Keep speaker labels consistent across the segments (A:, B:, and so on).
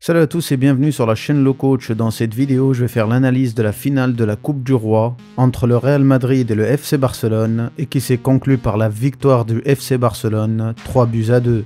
A: Salut à tous et bienvenue sur la chaîne Le Coach. Dans cette vidéo, je vais faire l'analyse de la finale de la Coupe du Roi entre le Real Madrid et le FC Barcelone et qui s'est conclue par la victoire du FC Barcelone 3-2.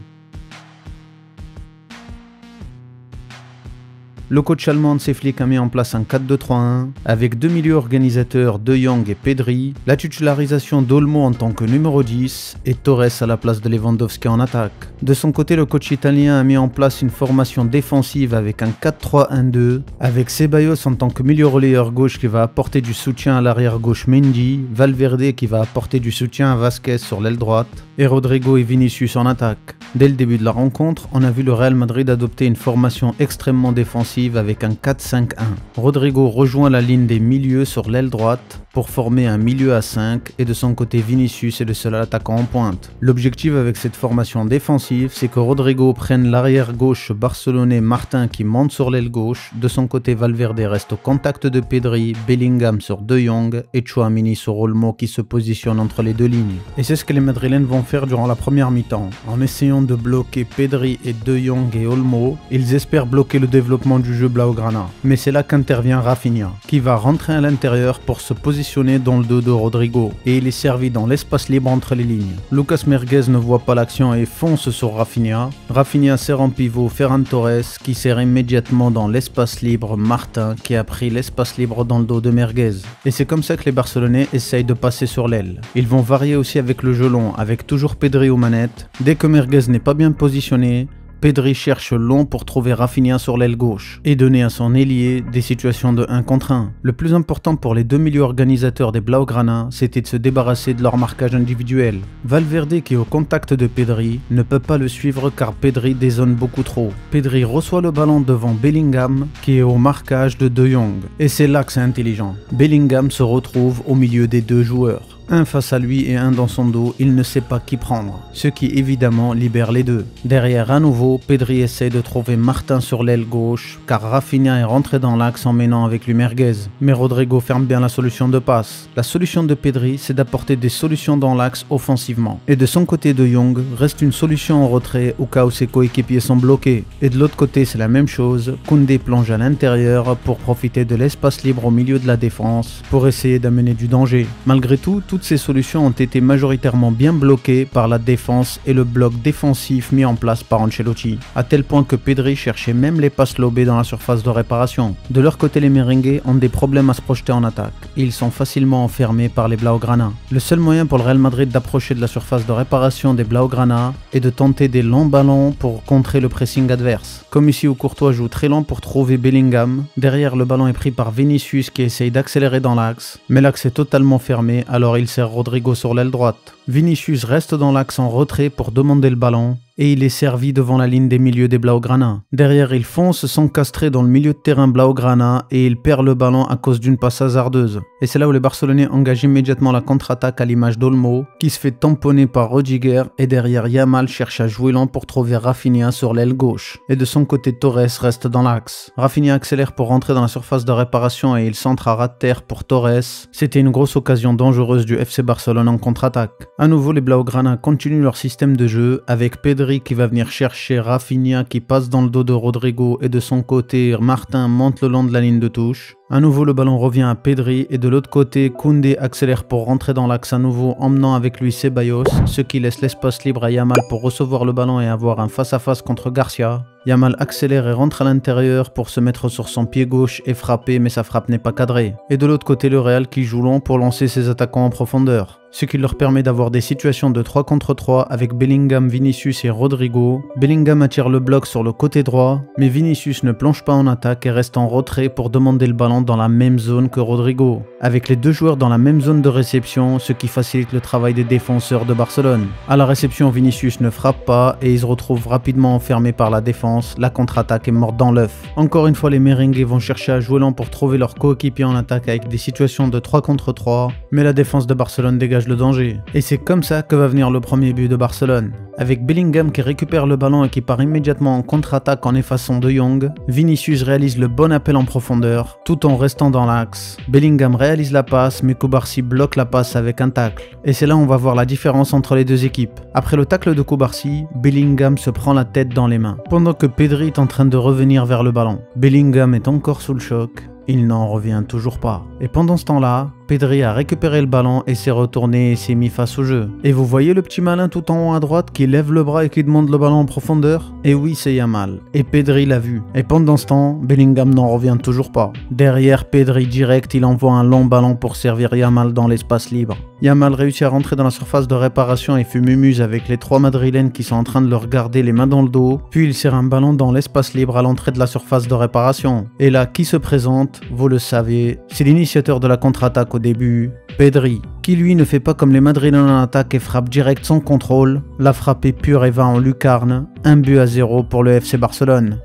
A: Le coach allemand Hansi Flick a mis en place un 4-2-3-1 avec deux milieux organisateurs De Jong et Pedri, la titularisation d'Olmo en tant que numéro 10 et Torres à la place de Lewandowski en attaque. De son côté, le coach italien a mis en place une formation défensive avec un 4-3-1-2 avec Ceballos en tant que milieu relayeur gauche qui va apporter du soutien à l'arrière gauche Mendy, Valverde qui va apporter du soutien à Vasquez sur l'aile droite et Rodrigo et Vinicius en attaque. Dès le début de la rencontre, on a vu le Real Madrid adopter une formation extrêmement défensive avec un 4-5-1. Rodrigo rejoint la ligne des milieux sur l'aile droite pour former un milieu à 5 et de son côté Vinicius est le seul attaquant en pointe. L'objectif avec cette formation défensive, c'est que Rodrigo prenne l'arrière gauche barcelonais Martin qui monte sur l'aile gauche, de son côté Valverde reste au contact de Pedri, Bellingham sur De Jong et Tchouaméni sur Olmo qui se positionne entre les deux lignes. Et c'est ce que les Madrilènes vont faire durant la première mi-temps. En essayant de bloquer Pedri et De Jong et Olmo, ils espèrent bloquer le développement du jeu blaugrana. Mais c'est là qu'intervient Rafinha, qui va rentrer à l'intérieur pour se positionner dans le dos de Rodrigo, et il est servi dans l'espace libre entre les lignes. Lucas Merguez ne voit pas l'action et fonce sur Rafinha. Rafinha sert en pivot Ferran Torres, qui sert immédiatement dans l'espace libre Martin, qui a pris l'espace libre dans le dos de Merguez. Et c'est comme ça que les Barcelonais essayent de passer sur l'aile. Ils vont varier aussi avec le jeu long, avec toujours Pedri aux manettes. Dès que Merguez n'est pas bien positionné, Pedri cherche long pour trouver Rafinha sur l'aile gauche et donner à son ailier des situations de 1 contre 1. Le plus important pour les deux milieux organisateurs des Blaugrana, c'était de se débarrasser de leur marquage individuel. Valverde, qui est au contact de Pedri, ne peut pas le suivre car Pedri dézone beaucoup trop. Pedri reçoit le ballon devant Bellingham, qui est au marquage de De Jong. Et c'est là que c'est intelligent. Bellingham se retrouve au milieu des deux joueurs. Un face à lui et un dans son dos, il ne sait pas qui prendre, ce qui évidemment libère les deux. Derrière à nouveau, Pedri essaie de trouver Martin sur l'aile gauche, car Rafinha est rentré dans l'axe en menant avec lui Merguez. Mais Rodrigo ferme bien la solution de passe. La solution de Pedri, c'est d'apporter des solutions dans l'axe offensivement. Et de son côté De Jong, reste une solution en retrait au cas où ses coéquipiers sont bloqués. Et de l'autre côté, c'est la même chose, Koundé plonge à l'intérieur pour profiter de l'espace libre au milieu de la défense, pour essayer d'amener du danger. Malgré tout, toutes ces solutions ont été majoritairement bien bloquées par la défense et le bloc défensif mis en place par Ancelotti, à tel point que Pedri cherchait même les passes lobées dans la surface de réparation. De leur côté, les merengues ont des problèmes à se projeter en attaque, et ils sont facilement enfermés par les Blaugrana. Le seul moyen pour le Real Madrid d'approcher de la surface de réparation des Blaugrana est de tenter des longs ballons pour contrer le pressing adverse. Comme ici où Courtois joue très lent pour trouver Bellingham, derrière le ballon est pris par Vinicius qui essaye d'accélérer dans l'axe, mais l'axe est totalement fermé, alors il sert Rodrigo sur l'aile droite. Vinicius reste dans l'axe en retrait pour demander le ballon et il est servi devant la ligne des milieux des Blaugrana. Derrière, il fonce s'encastrer dans le milieu de terrain Blaugrana et il perd le ballon à cause d'une passe hasardeuse. Et c'est là où les Barcelonais engagent immédiatement la contre-attaque à l'image d'Olmo qui se fait tamponner par Rudiger et derrière Yamal cherche à jouer lent pour trouver Rafinha sur l'aile gauche. Et de son côté, Torres reste dans l'axe. Rafinha accélère pour rentrer dans la surface de réparation et il centre à ras de terre pour Torres. C'était une grosse occasion dangereuse du FC Barcelone en contre-attaque. À nouveau, les Blaugrana continuent leur système de jeu avec Pedri qui va venir chercher Rafinha qui passe dans le dos de Rodrigo et de son côté Martin monte le long de la ligne de touche. À nouveau le ballon revient à Pedri et de l'autre côté Koundé accélère pour rentrer dans l'axe à nouveau emmenant avec lui Ceballos, ce qui laisse l'espace libre à Yamal pour recevoir le ballon et avoir un face-à-face contre Garcia. Yamal accélère et rentre à l'intérieur pour se mettre sur son pied gauche et frapper mais sa frappe n'est pas cadrée. Et de l'autre côté le Real qui joue long pour lancer ses attaquants en profondeur, ce qui leur permet d'avoir des situations de 3 contre 3 avec Bellingham, Vinicius et Rodrigo. Bellingham attire le bloc sur le côté droit, mais Vinicius ne plonge pas en attaque et reste en retrait pour demander le ballon dans la même zone que Rodrigo, avec les deux joueurs dans la même zone de réception, ce qui facilite le travail des défenseurs de Barcelone. À la réception, Vinicius ne frappe pas et il se retrouve rapidement enfermé par la défense, la contre-attaque est morte dans l'œuf. Encore une fois, les merengues vont chercher à jouer lent pour trouver leur coéquipier en attaque avec des situations de 3 contre 3, mais la défense de Barcelone dégage le danger. Et c'est comme ça que va venir le premier but de Barcelone. Avec Bellingham qui récupère le ballon et qui part immédiatement en contre-attaque en effaçant De Jong, Vinicius réalise le bon appel en profondeur, tout en restant dans l'axe. Bellingham réalise la passe, mais Cubarsí bloque la passe avec un tacle. Et c'est là où on va voir la différence entre les deux équipes. Après le tacle de Cubarsí, Bellingham se prend la tête dans les mains, pendant que Pedri est en train de revenir vers le ballon. Bellingham est encore sous le choc. Il n'en revient toujours pas. Et pendant ce temps-là, Pedri a récupéré le ballon et s'est retourné et s'est mis face au jeu. Et vous voyez le petit malin tout en haut à droite qui lève le bras et qui demande le ballon en profondeur? Et oui, c'est Yamal. Et Pedri l'a vu. Et pendant ce temps, Bellingham n'en revient toujours pas. Derrière Pedri direct, il envoie un long ballon pour servir Yamal dans l'espace libre. Yamal réussit à rentrer dans la surface de réparation et fait mumuse avec les trois madrilènes qui sont en train de le regarder les mains dans le dos. Puis il sert un ballon dans l'espace libre à l'entrée de la surface de réparation. Et là, qui se présente? Vous le savez, c'est l'initiateur de la contre-attaque au début, Pedri, qui lui ne fait pas comme les madrilènes en attaque et frappe direct sans contrôle. La frappe est pure et va en lucarne, 1-0 pour le FC Barcelone.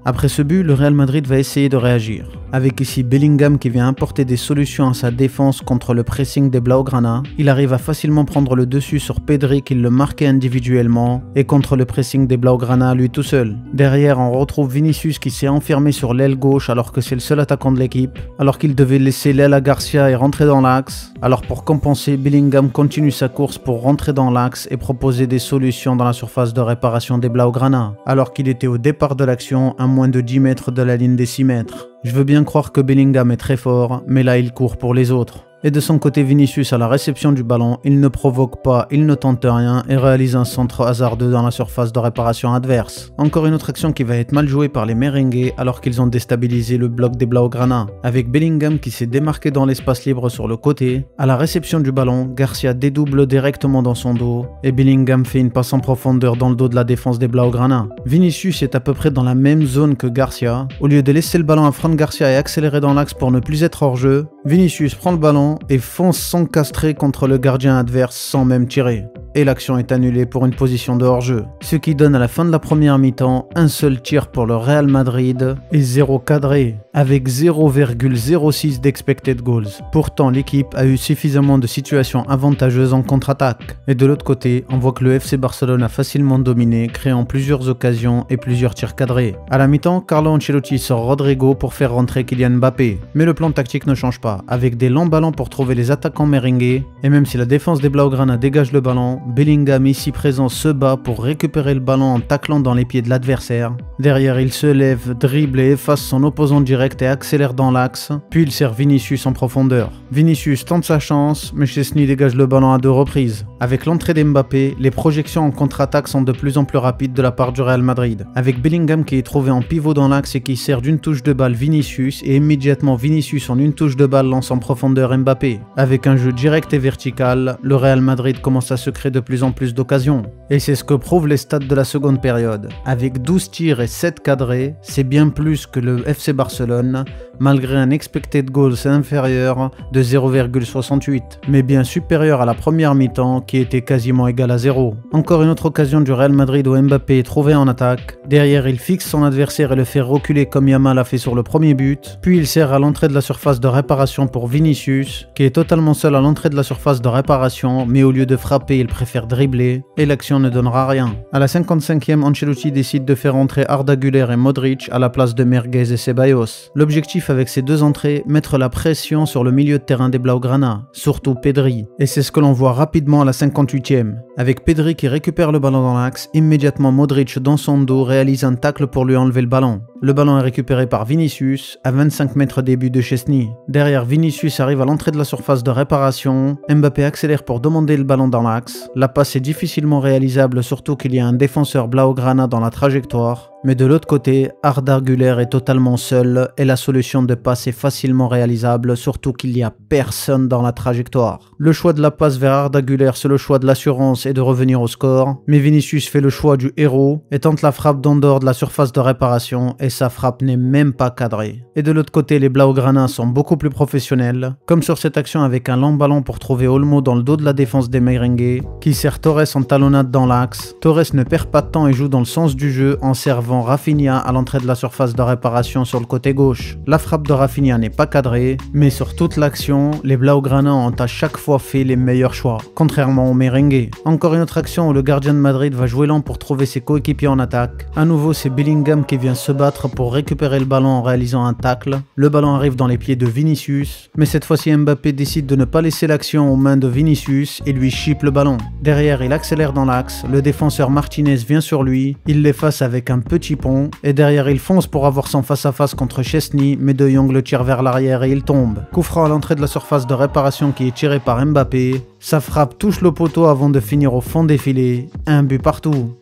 A: Après ce but, le Real Madrid va essayer de réagir, avec ici Bellingham qui vient apporter des solutions à sa défense contre le pressing des Blaugrana. Il arrive à facilement prendre le dessus sur Pedri qui le marquait individuellement et contre le pressing des Blaugrana lui tout seul. Derrière, on retrouve Vinicius qui s'est enfermé sur l'aile gauche alors que c'est le seul attaquant de l'équipe, alors qu'il devait laisser l'aile à Garcia et rentrer dans l'axe. Alors pour compenser, Bellingham continue sa course pour rentrer dans l'axe et proposer des solutions dans la surface de réparation des Blaugrana, alors qu'il était au départ de l'action à moins de 10 mètres de la ligne des 6 mètres. Je veux bien croire que Bellingham est très fort, mais là il court pour les autres. Et de son côté, Vinicius à la réception du ballon, il ne provoque pas, il ne tente rien et réalise un centre hasardeux dans la surface de réparation adverse. Encore une autre action qui va être mal jouée par les merengues alors qu'ils ont déstabilisé le bloc des Blaugrana. Avec Bellingham qui s'est démarqué dans l'espace libre sur le côté, à la réception du ballon, Garcia dédouble directement dans son dos et Bellingham fait une passe en profondeur dans le dos de la défense des Blaugrana. Vinicius est à peu près dans la même zone que Garcia. Au lieu de laisser le ballon à Fran Garcia et accélérer dans l'axe pour ne plus être hors jeu, Vinicius prend le ballon et fonce s'encastrer contre le gardien adverse sans même tirer. Et l'action est annulée pour une position de hors-jeu. Ce qui donne à la fin de la première mi-temps un seul tir pour le Real Madrid et 0 cadré, avec 0,06 d'expected goals. Pourtant, l'équipe a eu suffisamment de situations avantageuses en contre-attaque. Et de l'autre côté, on voit que le FC Barcelone a facilement dominé, créant plusieurs occasions et plusieurs tirs cadrés. À la mi-temps, Carlo Ancelotti sort Rodrigo pour faire rentrer Kylian Mbappé. Mais le plan tactique ne change pas, avec des longs ballons pour trouver les attaquants merengues. Et même si la défense des Blaugrana dégage le ballon, Bellingham ici présent se bat pour récupérer le ballon en taclant dans les pieds de l'adversaire. Derrière, il se lève, dribble et efface son opposant direct et accélère dans l'axe, puis il sert Vinicius en profondeur. Vinicius tente sa chance, mais Szczęsny dégage le ballon à 2 reprises. Avec l'entrée d'Mbappé, les projections en contre-attaque sont de plus en plus rapides de la part du Real Madrid. Avec Bellingham qui est trouvé en pivot dans l'axe et qui sert d'une touche de balle Vinicius, et immédiatement Vinicius en une touche de balle lance en profondeur Mbappé. Avec un jeu direct et vertical, le Real Madrid commence à se créer de plus en plus d'occasions. Et c'est ce que prouvent les stats de la seconde période. Avec 12 tirs et 7 cadrés, c'est bien plus que le FC Barcelone, malgré un expected goals inférieur de 0,68, mais bien supérieur à la première mi-temps qui était quasiment égal à 0. Encore une autre occasion du Real Madrid où Mbappé est trouvé en attaque. Derrière, il fixe son adversaire et le fait reculer comme Yamal a fait sur le premier but. Puis il sert à l'entrée de la surface de réparation pour Vinicius, qui est totalement seul à l'entrée de la surface de réparation, mais au lieu de frapper, il préfère dribbler, et l'action ne donnera rien. À la 55e, Ancelotti décide de faire entrer Arda Güler et Modric à la place de Merguez et Ceballos. L'objectif avec ces deux entrées, mettre la pression sur le milieu de terrain des Blaugrana, surtout Pedri. Et c'est ce que l'on voit rapidement à la 58e. Avec Pedri qui récupère le ballon dans l'axe, immédiatement Modric dans son dos réalise un tacle pour lui enlever le ballon. Le ballon est récupéré par Vinicius à 25 mètres des buts de Szczęsny. Derrière, Vinicius arrive à l'entrée de la surface de réparation. Mbappé accélère pour demander le ballon dans l'axe. La passe est difficilement réalisable, surtout qu'il y a un défenseur Blaugrana dans la trajectoire. Mais de l'autre côté, Arda Güler est totalement seul et la solution de passe est facilement réalisable, surtout qu'il n'y a personne dans la trajectoire. Le choix de la passe vers Arda Güler, c'est le choix de l'assurance et de revenir au score. Mais Vinicius fait le choix du héros et tente la frappe d'en dehors de la surface de réparation et sa frappe n'est même pas cadrée. Et de l'autre côté, les Blaugrana sont beaucoup plus professionnels, comme sur cette action avec un long ballon pour trouver Olmo dans le dos de la défense des merengues, qui sert Torres en talonnade dans l'axe. Torres ne perd pas de temps et joue dans le sens du jeu en servant devant Rafinha à l'entrée de la surface de réparation sur le côté gauche. La frappe de Rafinha n'est pas cadrée, mais sur toute l'action, les Blaugrana ont à chaque fois fait les meilleurs choix, contrairement aux merengues. Encore une autre action où le gardien de Madrid va jouer lent pour trouver ses coéquipiers en attaque. À nouveau, c'est Bellingham qui vient se battre pour récupérer le ballon en réalisant un tacle. Le ballon arrive dans les pieds de Vinicius, mais cette fois-ci Mbappé décide de ne pas laisser l'action aux mains de Vinicius et lui chipe le ballon. Derrière, il accélère dans l'axe, le défenseur Martinez vient sur lui, il l'efface avec un petit pont, et derrière il fonce pour avoir son face-à-face contre Chesney, mais De Jong le tire vers l'arrière et il tombe. Coup franc à l'entrée de la surface de réparation qui est tiré par Mbappé, sa frappe touche le poteau avant de finir au fond des filets, un but partout.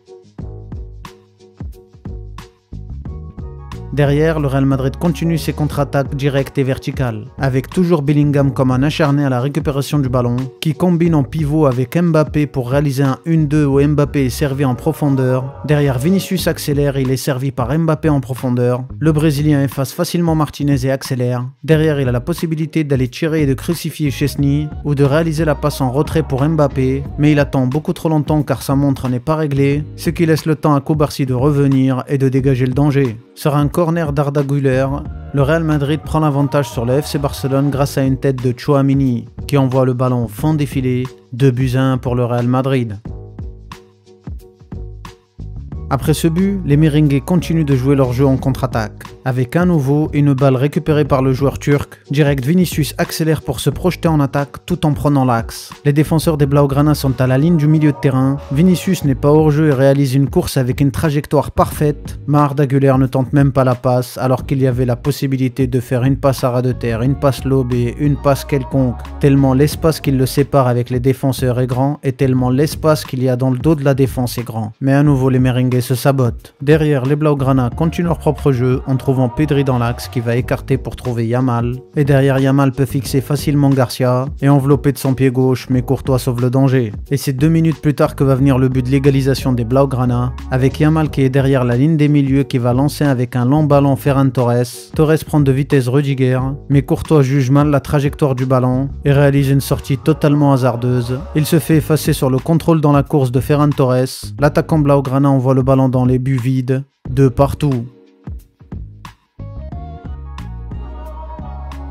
A: Derrière, le Real Madrid continue ses contre-attaques directes et verticales, avec toujours Bellingham comme un acharné à la récupération du ballon, qui combine en pivot avec Mbappé pour réaliser un 1-2 où Mbappé est servi en profondeur. Derrière, Vinicius accélère, il est servi par Mbappé en profondeur. Le Brésilien efface facilement Martinez et accélère. Derrière, il a la possibilité d'aller tirer et de crucifier Chesney, ou de réaliser la passe en retrait pour Mbappé, mais il attend beaucoup trop longtemps car sa montre n'est pas réglée, ce qui laisse le temps à Cubarsí de revenir et de dégager le danger. Sur un corner d'Arda Güler, le Real Madrid prend l'avantage sur le FC Barcelone grâce à une tête de Tchouaméni qui envoie le ballon au fond des filets, 2-1 pour le Real Madrid. Après ce but, les merengues continuent de jouer leur jeu en contre-attaque. Avec à nouveau une balle récupérée par le joueur turc, direct Vinicius accélère pour se projeter en attaque tout en prenant l'axe. Les défenseurs des Blaugrana sont à la ligne du milieu de terrain, Vinicius n'est pas hors jeu et réalise une course avec une trajectoire parfaite, mais Arda Güler ne tente même pas la passe alors qu'il y avait la possibilité de faire une passe à ras de terre, une passe lobée, une passe quelconque, tellement l'espace qui le sépare avec les défenseurs est grand et tellement l'espace qu'il y a dans le dos de la défense est grand. Mais à nouveau les merengues se sabotent. Derrière, les Blaugrana continuent leur propre jeu en trouvant Pedri dans l'axe qui va écarter pour trouver Yamal. Et derrière, Yamal peut fixer facilement Garcia et envelopper de son pied gauche, mais Courtois sauve le danger. Et c'est 2 minutes plus tard que va venir le but de l'égalisation des Blaugrana, avec Yamal qui est derrière la ligne des milieux qui va lancer avec un long ballon Ferran Torres. Torres prend de vitesse Rudiger, mais Courtois juge mal la trajectoire du ballon et réalise une sortie totalement hasardeuse. Il se fait effacer sur le contrôle dans la course de Ferran Torres. L'attaquant Blaugrana envoie le ballon dans les buts vides, de partout.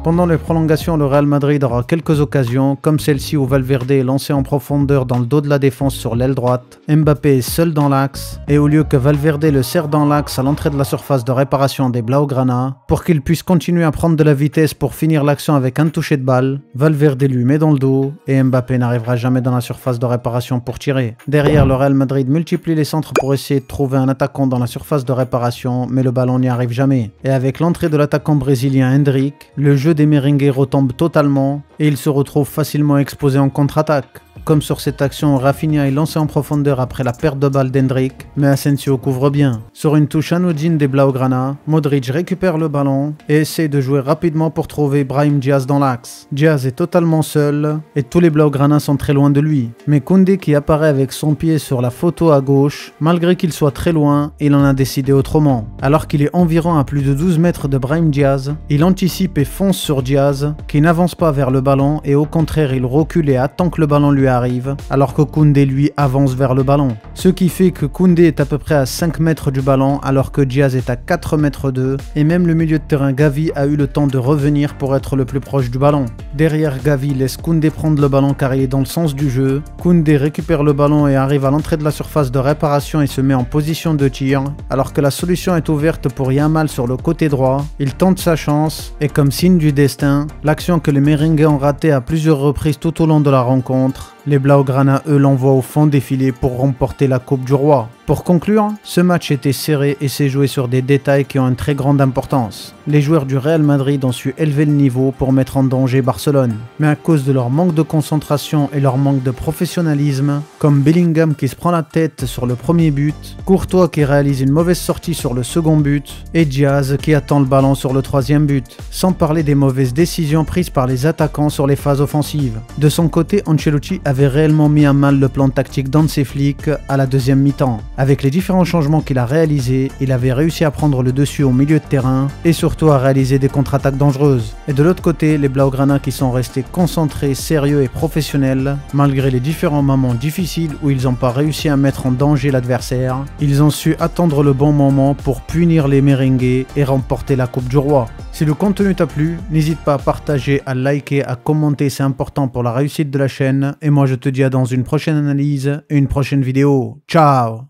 A: Pendant les prolongations, le Real Madrid aura quelques occasions, comme celle-ci où Valverde est lancé en profondeur dans le dos de la défense sur l'aile droite. Mbappé est seul dans l'axe, et au lieu que Valverde le serre dans l'axe à l'entrée de la surface de réparation des Blaugrana, pour qu'il puisse continuer à prendre de la vitesse pour finir l'action avec un toucher de balle, Valverde lui met dans le dos, et Mbappé n'arrivera jamais dans la surface de réparation pour tirer. Derrière, le Real Madrid multiplie les centres pour essayer de trouver un attaquant dans la surface de réparation, mais le ballon n'y arrive jamais. Et avec l'entrée de l'attaquant brésilien Endrick, le jeu des merengues retombe totalement et il se retrouve facilement exposé en contre-attaque. Comme sur cette action, Rafinha est lancé en profondeur après la perte de balle d'Endrick, mais Asensio couvre bien. Sur une touche anodine des Blaugrana, Modric récupère le ballon et essaie de jouer rapidement pour trouver Brahim Diaz dans l'axe. Diaz est totalement seul et tous les Blaugrana sont très loin de lui. Mais Koundé qui apparaît avec son pied sur la photo à gauche, malgré qu'il soit très loin, il en a décidé autrement. Alors qu'il est environ à plus de 12 mètres de Brahim Diaz, il anticipe et fonce sur Diaz, qui n'avance pas vers le ballon et au contraire il recule et attend que le ballon lui arrive, alors que Koundé lui avance vers le ballon. Ce qui fait que Koundé est à peu près à 5 mètres du ballon alors que Diaz est à 4 mètres 2 et même le milieu de terrain Gavi a eu le temps de revenir pour être le plus proche du ballon. Derrière, Gavi laisse Koundé prendre le ballon car il est dans le sens du jeu. Koundé récupère le ballon et arrive à l'entrée de la surface de réparation et se met en position de tir, alors que la solution est ouverte pour Yamal sur le côté droit. Il tente sa chance et comme signe du destin, l'action que les merengues ont ratée à plusieurs reprises tout au long de la rencontre, les Blaugrana eux l'envoient au fond des filets pour remporter la Coupe du Roi. Pour conclure, ce match était serré et s'est joué sur des détails qui ont une très grande importance. Les joueurs du Real Madrid ont su élever le niveau pour mettre en danger Barcelone. Mais à cause de leur manque de concentration et leur manque de professionnalisme, comme Bellingham qui se prend la tête sur le premier but, Courtois qui réalise une mauvaise sortie sur le second but, et Diaz qui attend le ballon sur le troisième but. Sans parler des mauvaises décisions prises par les attaquants sur les phases offensives. De son côté, Ancelotti avait réellement mis à mal le plan tactique d'Hansi Flick à la deuxième mi-temps. Avec les différents changements qu'il a réalisés, il avait réussi à prendre le dessus au milieu de terrain et surtout à réaliser des contre-attaques dangereuses. Et de l'autre côté, les Blaugrana qui sont restés concentrés, sérieux et professionnels, malgré les différents moments difficiles où ils n'ont pas réussi à mettre en danger l'adversaire, ils ont su attendre le bon moment pour punir les merengues et remporter la Coupe du Roi. Si le contenu t'a plu, n'hésite pas à partager, à liker, à commenter, c'est important pour la réussite de la chaîne. Et moi je te dis à dans une prochaine analyse et une prochaine vidéo. Ciao!